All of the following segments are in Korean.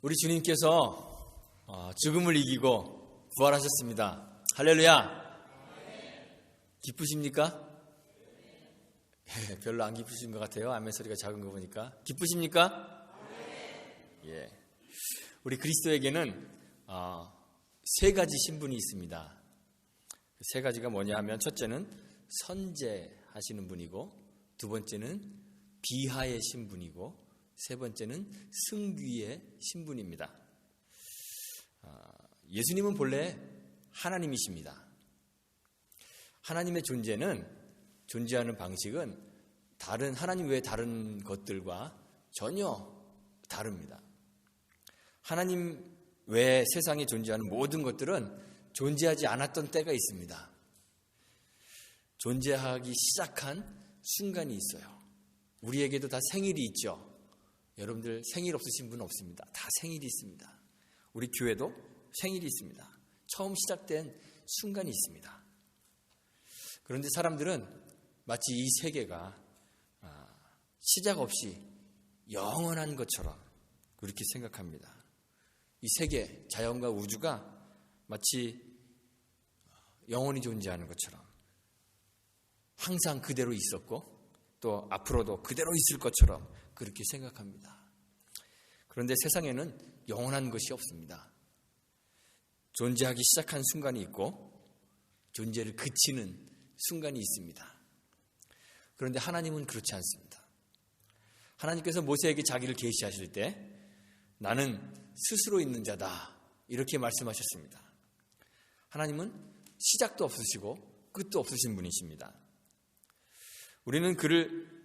우리 주님께서 죽음을 이기고 부활하셨습니다. 할렐루야. 기쁘십니까? 별로 안 기쁘신 것 같아요. 아멘 소리가 작은 거 보니까. 기쁘십니까? 예. 우리 그리스도에게는 세 가지 신분이 있습니다. 세 가지가 뭐냐 하면, 첫째는 선제하시는 분이고, 두 번째는 비하의 신분이고, 세 번째는 승귀의 신분입니다. 예수님은 본래 하나님이십니다. 하나님의 존재하는 방식은 하나님 외의 다른 것들과 전혀 다릅니다. 하나님 외에 세상에 존재하는 모든 것들은 존재하지 않았던 때가 있습니다. 존재하기 시작한 순간이 있어요. 우리에게도 다 생일이 있죠. 여러분들 생일 없으신 분 없습니다. 다 생일이 있습니다. 우리 교회도 생일이 있습니다. 처음 시작된 순간이 있습니다. 그런데 사람들은 마치 이 세계가 시작 없이 영원한 것처럼 그렇게 생각합니다. 이 세계, 자연과 우주가 마치 영원히 존재하는 것처럼 항상 그대로 있었고 또 앞으로도 그대로 있을 것처럼 그렇게 생각합니다. 그런데 세상에는 영원한 것이 없습니다. 존재하기 시작한 순간이 있고 존재를 그치는 순간이 있습니다. 그런데 하나님은 그렇지 않습니다. 하나님께서 모세에게 자기를 계시하실 때 나는 스스로 있는 자다 이렇게 말씀하셨습니다. 하나님은 시작도 없으시고 끝도 없으신 분이십니다. 우리는 그를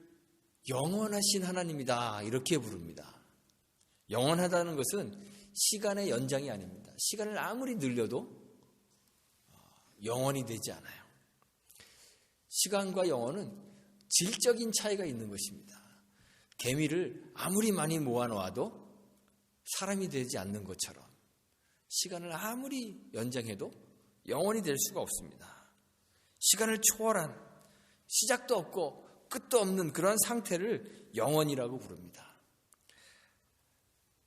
영원하신 하나님이다 이렇게 부릅니다. 영원하다는 것은 시간의 연장이 아닙니다. 시간을 아무리 늘려도 영원이 되지 않아요. 시간과 영원은 질적인 차이가 있는 것입니다. 개미를 아무리 많이 모아놓아도 사람이 되지 않는 것처럼 시간을 아무리 연장해도 영원이 될 수가 없습니다. 시간을 초월한 시작도 없고 끝도 없는 그런 상태를 영원이라고 부릅니다.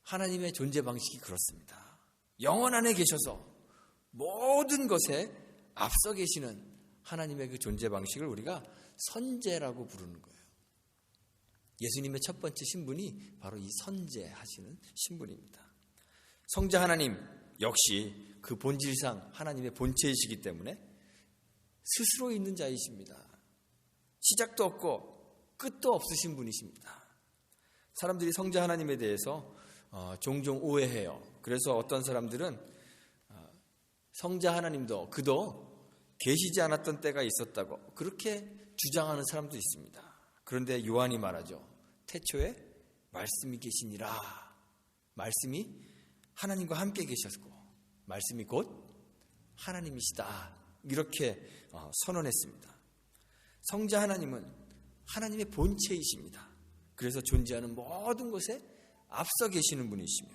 하나님의 존재 방식이 그렇습니다. 영원 안에 계셔서 모든 것에 앞서 계시는 하나님의 그 존재 방식을 우리가 선제라고 부르는 거예요. 예수님의 첫 번째 신분이 바로 이 선제하시는 신분입니다. 성자 하나님 역시 그 본질상 하나님의 본체이시기 때문에 스스로 있는 자이십니다. 시작도 없고 끝도 없으신 분이십니다. 사람들이 성자 하나님에 대해서 종종 오해해요. 그래서 어떤 사람들은 성자 하나님도 그도 계시지 않았던 때가 있었다고 그렇게 주장하는 사람도 있습니다. 그런데 요한이 말하죠. 태초에 말씀이 계시니라. 말씀이 하나님과 함께 계셨고 말씀이 곧 하나님이시다. 이렇게 선언했습니다. 성자 하나님은 하나님의 본체이십니다. 그래서 존재하는 모든 것에 앞서 계시는 분이시며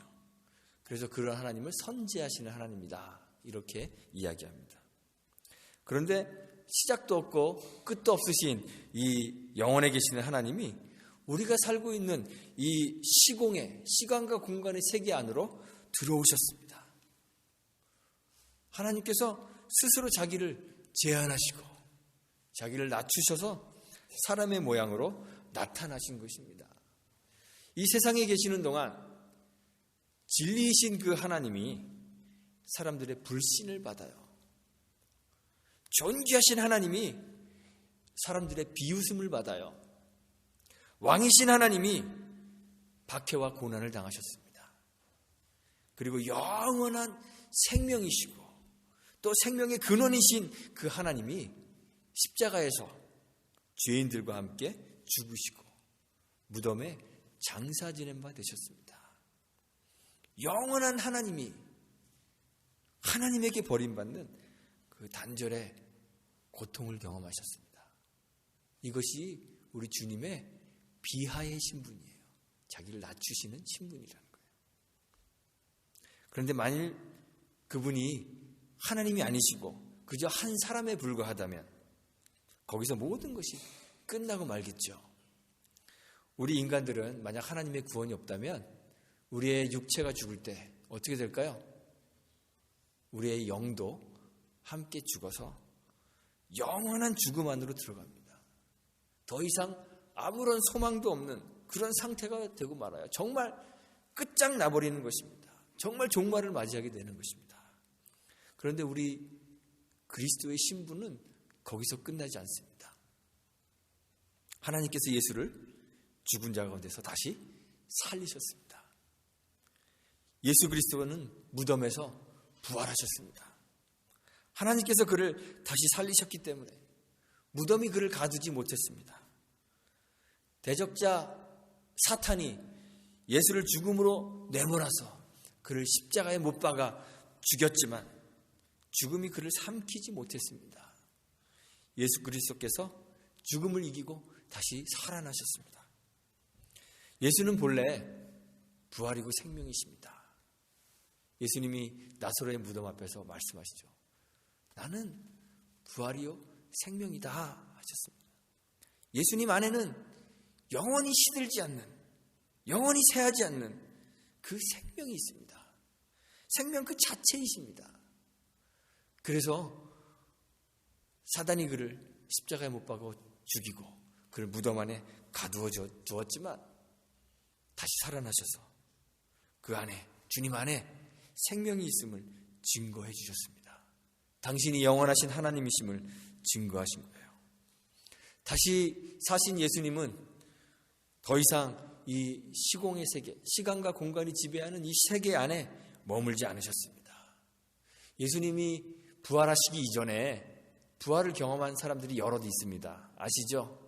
그래서 그런 하나님을 선제하시는 하나님이다. 이렇게 이야기합니다. 그런데 시작도 없고 끝도 없으신 이 영원에 계시는 하나님이 우리가 살고 있는 이 시공의 시간과 공간의 세계 안으로 들어오셨습니다. 하나님께서 스스로 자기를 제한하시고 자기를 낮추셔서 사람의 모양으로 나타나신 것입니다. 이 세상에 계시는 동안 진리이신 그 하나님이 사람들의 불신을 받아요. 존귀하신 하나님이 사람들의 비웃음을 받아요. 왕이신 하나님이 박해와 고난을 당하셨습니다. 그리고 영원한 생명이시고 또 생명의 근원이신 그 하나님이 십자가에서 죄인들과 함께 죽으시고 무덤에 장사 지낸 바 되셨습니다. 영원한 하나님이 하나님에게 버림받는 그 단절의 고통을 경험하셨습니다. 이것이 우리 주님의 비하의 신분이에요. 자기를 낮추시는 신분이라는 거예요. 그런데 만일 그분이 하나님이 아니시고 그저 한 사람에 불과하다면 거기서 모든 것이 끝나고 말겠죠. 우리 인간들은 만약 하나님의 구원이 없다면 우리의 육체가 죽을 때 어떻게 될까요? 우리의 영도 함께 죽어서 영원한 죽음 안으로 들어갑니다. 더 이상 아무런 소망도 없는 그런 상태가 되고 말아요. 정말 끝장나버리는 것입니다. 정말 종말을 맞이하게 되는 것입니다. 그런데 우리 그리스도의 신분은 거기서 끝나지 않습니다. 하나님께서 예수를 죽은 자 가운데서 다시 살리셨습니다. 예수 그리스도는 무덤에서 부활하셨습니다. 하나님께서 그를 다시 살리셨기 때문에 무덤이 그를 가두지 못했습니다. 대적자 사탄이 예수를 죽음으로 내몰아서 그를 십자가에 못 박아 죽였지만 죽음이 그를 삼키지 못했습니다. 예수 그리스도께서 죽음을 이기고 다시 살아나셨습니다. 예수는 본래 부활이고 생명이십니다. 예수님이 나사로의 무덤 앞에서 말씀하시죠. 나는 부활이요 생명이다 하셨습니다. 예수님 안에는 영원히 시들지 않는, 영원히 새하지 않는 그 생명이 있습니다. 생명 그 자체이십니다. 그래서 사단이 그를 십자가에 못 박아 죽이고 그를 무덤 안에 가두어 두었지만 다시 살아나셔서 그 안에, 주님 안에 생명이 있음을 증거해 주셨습니다. 당신이 영원하신 하나님이심을 증거하신 거예요. 다시 사신 예수님은 더 이상 이 시공의 세계, 시간과 공간이 지배하는 이 세계 안에 머물지 않으셨습니다. 예수님이 부활하시기 이전에 부활을 경험한 사람들이 여럿 있습니다. 아시죠?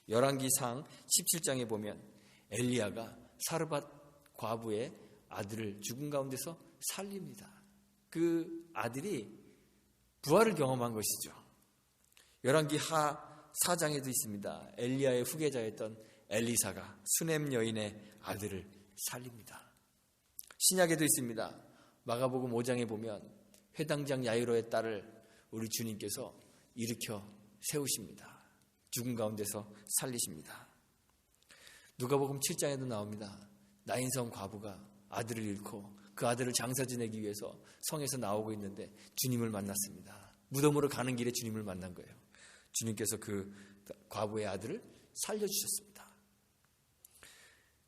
열왕기상 17장에 보면 엘리야가 사르밧 과부의 아들을 죽은 가운데서 살립니다. 그 아들이 부활을 경험한 것이죠. 열왕기 하 4장에도 있습니다. 엘리야의 후계자였던 엘리사가 수넴 여인의 아들을 살립니다. 신약에도 있습니다. 마가복음 5장에 보면 회당장 야이로의 딸을 우리 주님께서 일으켜 세우십니다. 죽은 가운데서 살리십니다. 누가복음 7장에도 나옵니다. 나인성 과부가 아들을 잃고 그 아들을 장사 지내기 위해서 성에서 나오고 있는데 주님을 만났습니다. 무덤으로 가는 길에 주님을 만난 거예요. 주님께서 그 과부의 아들을 살려주셨습니다.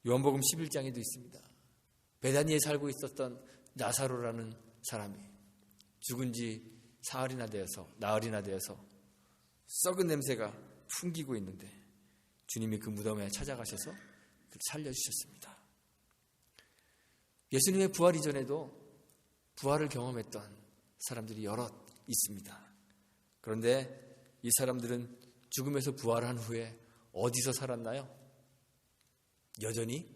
요한복음 11장에도 있습니다. 베다니에 살고 있었던 나사로라는 사람이 죽은 지 나흘이나 되어서 썩은 냄새가 풍기고 있는데 주님이 그 무덤에 찾아가셔서 그를 살려주셨습니다. 예수님의 부활 이전에도 부활을 경험했던 사람들이 여럿 있습니다. 그런데 이 사람들은 죽음에서 부활한 후에 어디서 살았나요? 여전히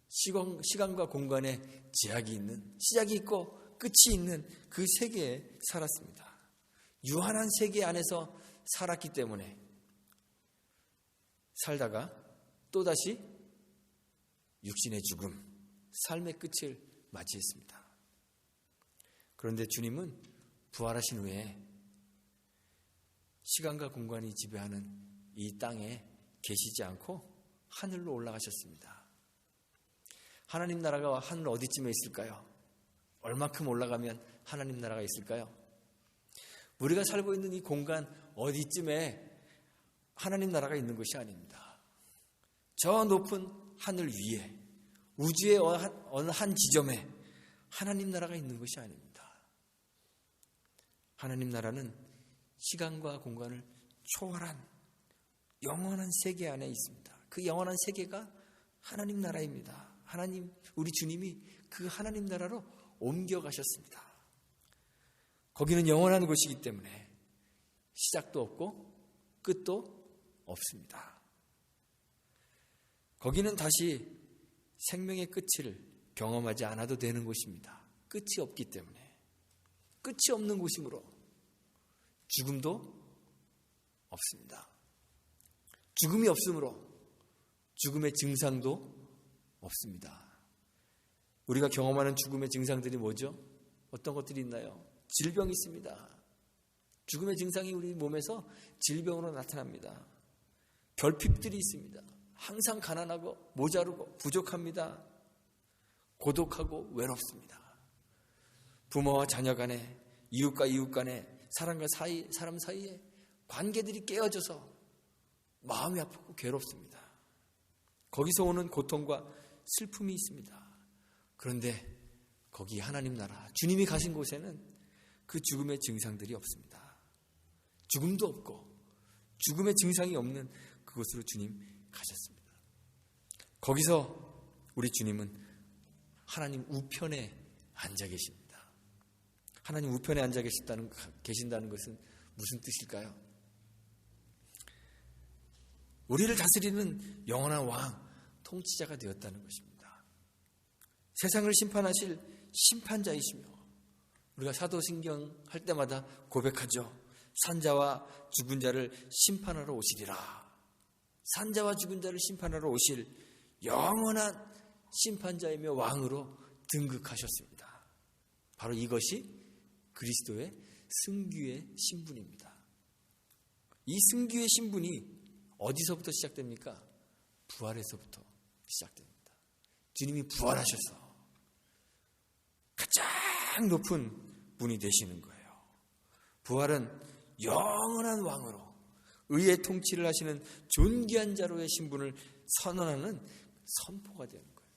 시간과 공간에 제약이 있는, 시작이 있고 끝이 있는 그 세계에 살았습니다. 유한한 세계 안에서 살았기 때문에 살다가 또다시 육신의 죽음, 삶의 끝을 맞이했습니다. 그런데 주님은 부활하신 후에 시간과 공간이 지배하는 이 땅에 계시지 않고 하늘로 올라가셨습니다. 하나님 나라가 하늘 어디쯤에 있을까요? 얼마큼 올라가면 하나님 나라가 있을까요? 우리가 살고 있는 이 공간 어디쯤에 하나님 나라가 있는 것이 아닙니다. 저 높은 하늘 위에, 우주의 어느 한 지점에 하나님 나라가 있는 것이 아닙니다. 하나님 나라는 시간과 공간을 초월한 영원한 세계 안에 있습니다. 그 영원한 세계가 하나님 나라입니다. 하나님, 우리 주님이 그 하나님 나라로 옮겨가셨습니다. 거기는 영원한 곳이기 때문에 시작도 없고 끝도 없습니다. 거기는 다시 생명의 끝을 경험하지 않아도 되는 곳입니다. 끝이 없기 때문에. 끝이 없는 곳이므로 죽음도 없습니다. 죽음이 없으므로 죽음의 증상도 없습니다. 우리가 경험하는 죽음의 증상들이 뭐죠? 어떤 것들이 있나요? 질병이 있습니다. 죽음의 증상이 우리 몸에서 질병으로 나타납니다. 결핍들이 있습니다. 항상 가난하고 모자르고 부족합니다. 고독하고 외롭습니다. 부모와 자녀 간에, 이웃과 이웃 간에, 사람 사이에 관계들이 깨어져서 마음이 아프고 괴롭습니다. 거기서 오는 고통과 슬픔이 있습니다. 그런데 거기 하나님 나라, 주님이 가신 곳에는 그 죽음의 증상들이 없습니다. 죽음도 없고 죽음의 증상이 없는 그곳으로 주님 가셨습니다. 거기서 우리 주님은 하나님 우편에 앉아 계십니다. 하나님 우편에 앉아 계신다는 것은 무슨 뜻일까요? 우리를 다스리는 영원한 왕, 통치자가 되었다는 것입니다. 세상을 심판하실 심판자이시며, 우리가 사도신경 할 때마다 고백하죠. 산자와 죽은 자를 심판하러 오시리라. 산자와 죽은 자를 심판하러 오실 영원한 심판자이며 왕으로 등극하셨습니다. 바로 이것이 그리스도의 승귀의 신분입니다. 이 승귀의 신분이 어디서부터 시작됩니까? 부활에서부터 시작됩니다. 주님이 부활하셔서 가장 높은 분이 되시는 거예요. 부활은 영원한 왕으로 의의 통치를 하시는 존귀한 자로의 신분을 선언하는 선포가 되는 거예요.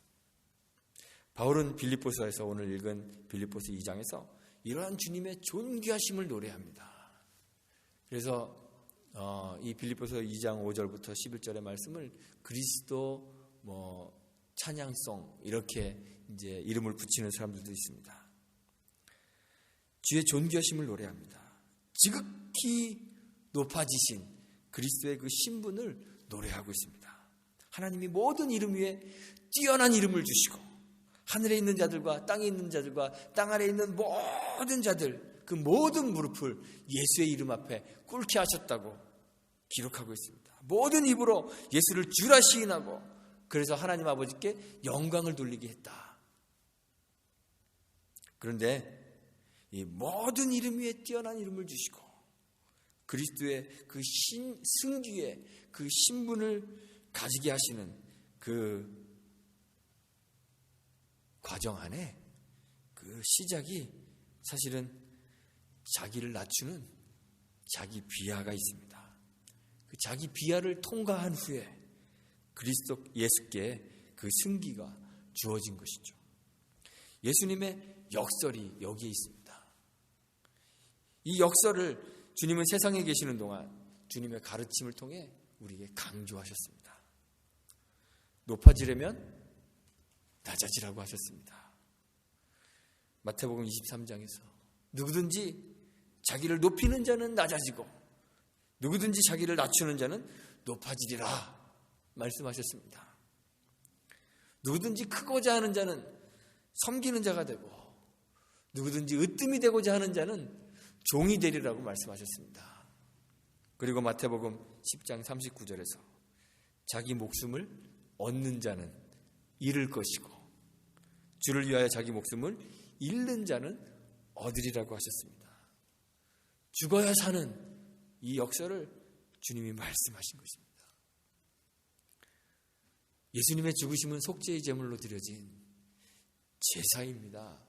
바울은 빌립보서에서 오늘 읽은 빌립보서 2장에서 이러한 주님의 존귀하심을 노래합니다. 그래서 이 빌립보서 2장 5절부터 11절의 말씀을 그리스도 찬양송 이렇게 이제 이름을 붙이는 사람들도 있습니다. 주의 존귀하심을 노래합니다. 지극히 높아지신 그리스도의 그 신분을 노래하고 있습니다. 하나님이 모든 이름 위에 뛰어난 이름을 주시고 하늘에 있는 자들과 땅에 있는 자들과 땅 아래에 있는 모든 자들, 그 모든 무릎을 예수의 이름 앞에 꿇게 하셨다고 기록하고 있습니다. 모든 입으로 예수를 주라 시인하고, 그래서 하나님 아버지께 영광을 돌리게 했다. 그런데 이 모든 이름 위에 뛰어난 이름을 주시고 그리스도의 그 승귀의 그 신분을 가지게 하시는 그 과정 안에 그 시작이 사실은 자기를 낮추는 자기 비하가 있습니다. 그 자기 비하를 통과한 후에 그리스도 예수께 그 승기가 주어진 것이죠. 예수님의 역설이 여기에 있습니다. 이 역설을 주님은 세상에 계시는 동안 주님의 가르침을 통해 우리에게 강조하셨습니다. 높아지려면 낮아지라고 하셨습니다. 마태복음 23장에서 누구든지 자기를 높이는 자는 낮아지고 누구든지 자기를 낮추는 자는 높아지리라 말씀하셨습니다. 누구든지 크고자 하는 자는 섬기는 자가 되고 누구든지 으뜸이 되고자 하는 자는 종이 되리라고 말씀하셨습니다. 그리고 마태복음 10장 39절에서 자기 목숨을 얻는 자는 잃을 것이고 주를 위하여 자기 목숨을 잃는 자는 얻으리라고 하셨습니다. 죽어야 사는 이 역설을 주님이 말씀하신 것입니다. 예수님의 죽으심은 속죄의 제물로 드려진 제사입니다.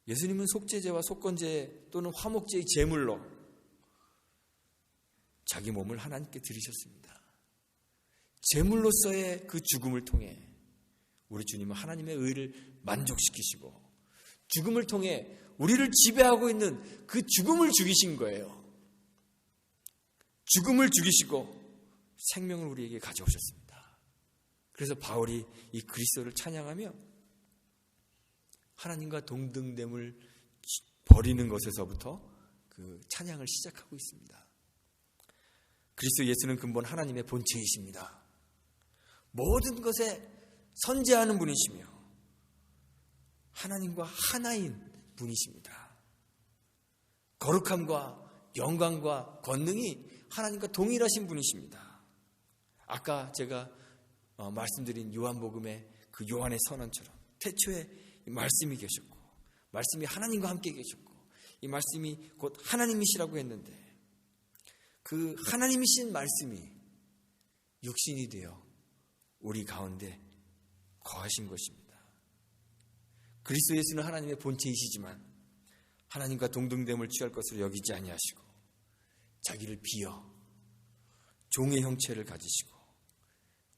예수님은 속죄제와 속건제 또는 화목제의 제물로 자기 몸을 하나님께 드리셨습니다. 제물로서의 그 죽음을 통해 우리 주님은 하나님의 의를 만족시키시고 죽음을 통해 우리를 지배하고 있는 그 죽음을 죽이신 거예요. 죽음을 죽이시고 생명을 우리에게 가져오셨습니다. 그래서 바울이 이 그리스도를 찬양하며 하나님과 동등됨을 버리는 것에서부터 그 찬양을 시작하고 있습니다. 그리스도 예수는 근본 하나님의 본체이십니다. 모든 것에 선재하는 분이시며 하나님과 하나인 분이십니다. 거룩함과 영광과 권능이 하나님과 동일하신 분이십니다. 아까 제가 말씀드린 요한복음의 그 요한의 선언처럼 태초에 말씀이 계셨고 말씀이 하나님과 함께 계셨고 이 말씀이 곧 하나님이시라고 했는데 그 하나님이신 말씀이 육신이 되어 우리 가운데 거하신 것입니다. 그리스도 예수는 하나님의 본체이시지만 하나님과 동등됨을 취할 것으로 여기지 아니하시고 자기를 비어 종의 형체를 가지시고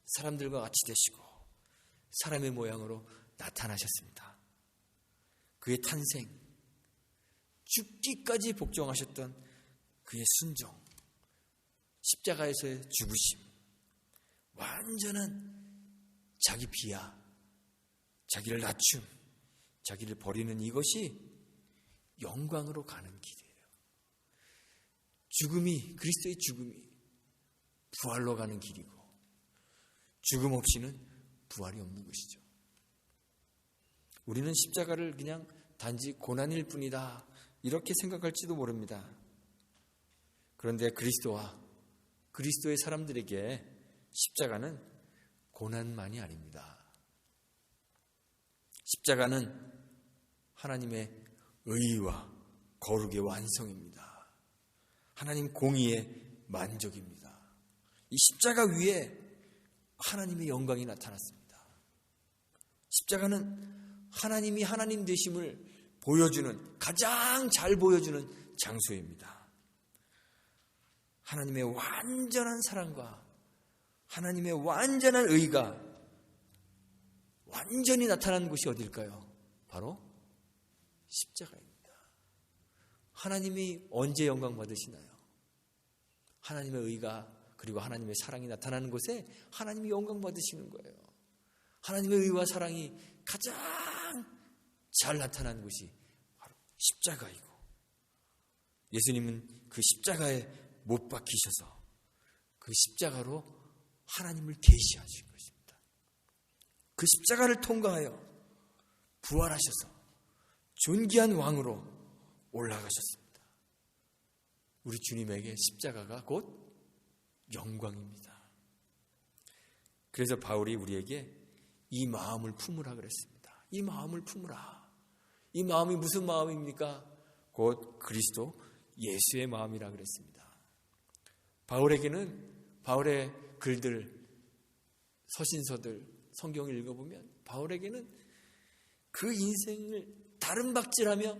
사람들과 같이 되시고 사람의 모양으로 나타나셨습니다. 그의 탄생, 죽기까지 복종하셨던 그의 순종, 십자가에서의 죽으심, 완전한 자기 비하, 자기를 낮춤, 자기를 버리는 이것이 영광으로 가는 길이에요. 죽음이, 그리스도의 죽음이 부활로 가는 길이고 죽음 없이는 부활이 없는 것이죠. 우리는 십자가를 그냥 단지 고난일 뿐이다 이렇게 생각할지도 모릅니다. 그런데 그리스도의 사람들에게 십자가는 고난만이 아닙니다. 십자가는 하나님의 의와 거룩의 완성입니다. 하나님 공의의 만족입니다. 이 십자가 위에 하나님의 영광이 나타났습니다. 십자가는 하나님이 하나님 되심을 보여주는, 가장 잘 보여주는 장소입니다. 하나님의 완전한 사랑과 하나님의 완전한 의가 완전히 나타난 곳이 어딜까요? 바로 십자가입니다. 하나님이 언제 영광 받으시나요? 하나님의 의가 그리고 하나님의 사랑이 나타나는 곳에 하나님이 영광 받으시는 거예요. 하나님의 의와 사랑이 가장 잘 나타난 곳이 바로 십자가이고, 예수님은 그 십자가에 못 박히셔서 그 십자가로 하나님을 계시하신 것입니다. 그 십자가를 통과하여 부활하셔서 존귀한 왕으로 올라가셨습니다. 우리 주님에게 십자가가 곧 영광입니다. 그래서 바울이 우리에게 이 마음을 품으라 그랬습니다. 이 마음을 품으라. 이 마음이 무슨 마음입니까? 곧 그리스도 예수의 마음이라 그랬습니다. 바울에게는 바울의 글들, 서신서들, 성경을 읽어보면 바울에게는 그 인생을 다름박질하며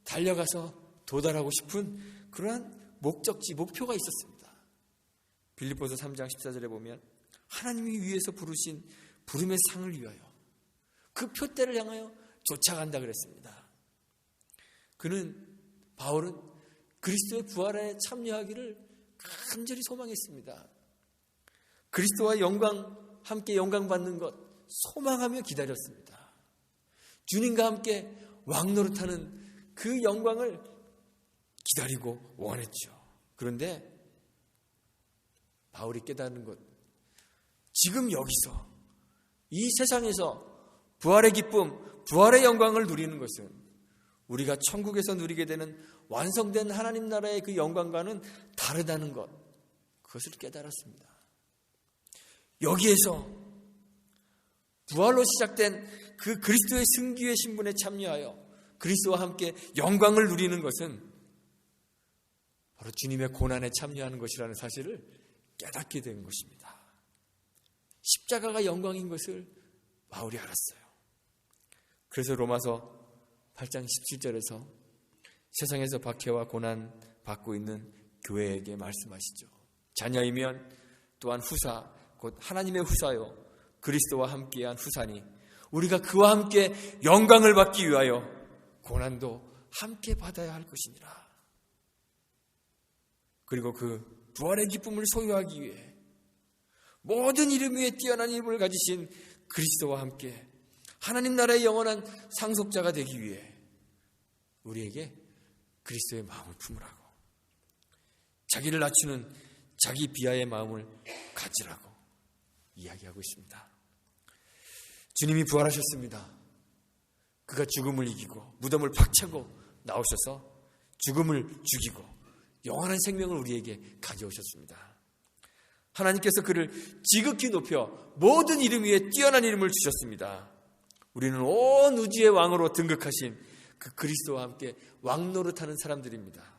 달려가서 도달하고 싶은 그러한 목적지, 목표가 있었습니다. 빌립보서 3장 14절에 보면 하나님이 위에서 부르신 부름의 상을 위하여 그 표대를 향하여 쫓아간다 그랬습니다. 바울은 그리스도의 부활에 참여하기를 간절히 소망했습니다. 그리스도와 함께 영광 받는 것 소망하며 기다렸습니다. 주님과 함께 왕노릇하는 그 영광을 기다리고 원했죠. 그런데 바울이 깨닫는 것, 지금 여기서 이 세상에서 부활의 기쁨, 부활의 영광을 누리는 것은 우리가 천국에서 누리게 되는 완성된 하나님 나라의 그 영광과는 다르다는 것, 그것을 깨달았습니다. 여기에서 부활로 시작된 그 그리스도의 승귀의 신분에 참여하여 그리스도와 함께 영광을 누리는 것은 바로 주님의 고난에 참여하는 것이라는 사실을 깨닫게 된 것입니다. 십자가가 영광인 것을 바울이 알았어요. 그래서 로마서 8장 17절에서 세상에서 박해와 고난 받고 있는 교회에게 말씀하시죠. 자녀이면 또한 후사, 곧 하나님의 후사요 그리스도와 함께한 후사니 우리가 그와 함께 영광을 받기 위하여 고난도 함께 받아야 할 것이니라. 그리고 그 부활의 기쁨을 소유하기 위해 모든 이름 위에 뛰어난 이름을 가지신 그리스도와 함께 하나님 나라의 영원한 상속자가 되기 위해 우리에게 그리스도의 마음을 품으라고, 자기를 낮추는 자기 비하의 마음을 가지라고 이야기하고 있습니다. 주님이 부활하셨습니다. 그가 죽음을 이기고 무덤을 박차고 나오셔서 죽음을 죽이고 영원한 생명을 우리에게 가져오셨습니다. 하나님께서 그를 지극히 높여 모든 이름 위에 뛰어난 이름을 주셨습니다. 우리는 온 우주의 왕으로 등극하신 그 그리스도와 함께 왕노릇하는 사람들입니다.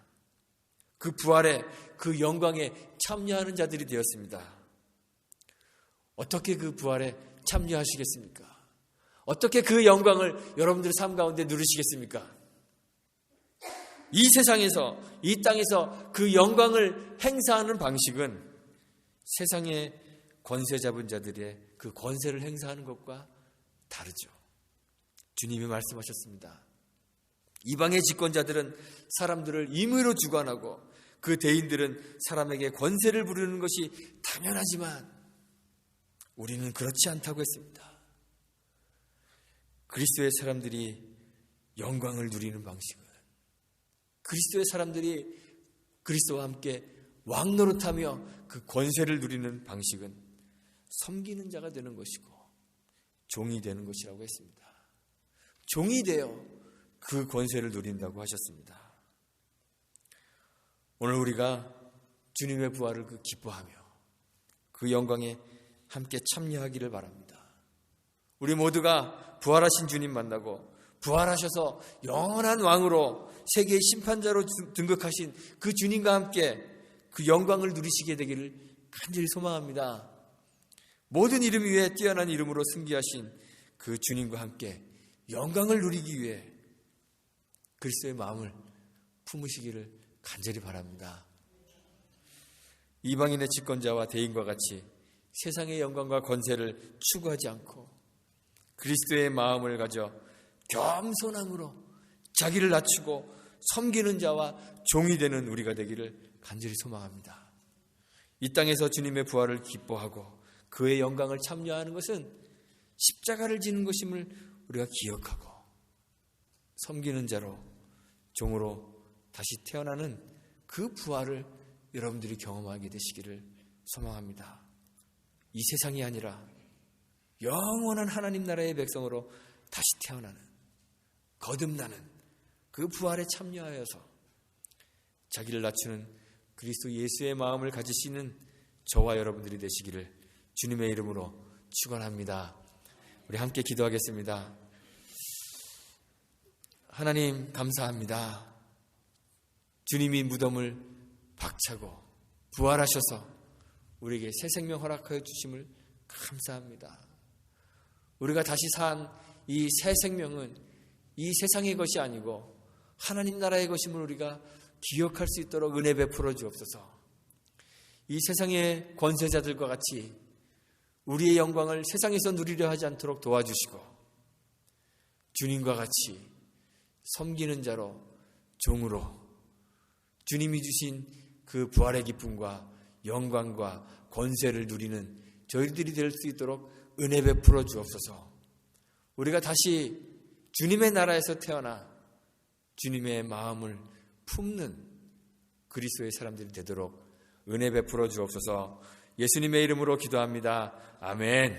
그 부활에, 그 영광에 참여하는 자들이 되었습니다. 어떻게 그 부활에 참여하시겠습니까? 어떻게 그 영광을 여러분들의 삶 가운데 누리시겠습니까? 이 세상에서, 이 땅에서 그 영광을 행사하는 방식은 세상의 권세 잡은 자들의 그 권세를 행사하는 것과 다르죠. 주님이 말씀하셨습니다. 이방의 집권자들은 사람들을 임의로 주관하고 그 대인들은 사람에게 권세를 부르는 것이 당연하지만 우리는 그렇지 않다고 했습니다. 그리스도의 사람들이 영광을 누리는 방식은, 그리스도의 사람들이 그리스도와 함께 왕노릇하며 그 권세를 누리는 방식은 섬기는 자가 되는 것이고 종이 되는 것이라고 했습니다. 종이 되어 그 권세를 누린다고 하셨습니다. 오늘 우리가 주님의 부활을 기뻐하며 그 영광에 함께 참여하기를 바랍니다. 우리 모두가 부활하신 주님 만나고 부활하셔서 영원한 왕으로 세계의 심판자로 등극하신 그 주님과 함께 그 영광을 누리시게 되기를 간절히 소망합니다. 모든 이름 위에 뛰어난 이름으로 승기하신 그 주님과 함께 영광을 누리기 위해 그리스도의 마음을 품으시기를 간절히 바랍니다. 이방인의 집권자와 대인과 같이 세상의 영광과 권세를 추구하지 않고 그리스도의 마음을 가져 겸손함으로 자기를 낮추고 섬기는 자와 종이 되는 우리가 되기를 간절히 소망합니다. 이 땅에서 주님의 부활을 기뻐하고 그의 영광을 참여하는 것은 십자가를 지는 것임을 우리가 기억하고 섬기는 자로 종으로 다시 태어나는 그 부활을 여러분들이 경험하게 되시기를 소망합니다. 이 세상이 아니라 영원한 하나님 나라의 백성으로 다시 태어나는, 거듭나는 그 부활에 참여하여서 자기를 낮추는 그리스도 예수의 마음을 가지시는 저와 여러분들이 되시기를 주님의 이름으로 축원합니다. 우리 함께 기도하겠습니다. 하나님 감사합니다. 주님이 무덤을 박차고 부활하셔서 우리에게 새 생명 허락하여 주심을 감사합니다. 우리가 다시 산 이 새 생명은 이 세상의 것이 아니고 하나님 나라의 것임을 우리가 기억할 수 있도록 은혜 베풀어 주옵소서. 이 세상의 권세자들과 같이 우리의 영광을 세상에서 누리려 하지 않도록 도와주시고 주님과 같이 섬기는 자로, 종으로 주님이 주신 그 부활의 기쁨과 영광과 권세를 누리는 저희들이 될 수 있도록 은혜 베풀어 주옵소서. 우리가 다시 주님의 나라에서 태어나 주님의 마음을 품는 그리스도의 사람들이 되도록 은혜 베풀어 주옵소서. 예수님의 이름으로 기도합니다. 아멘.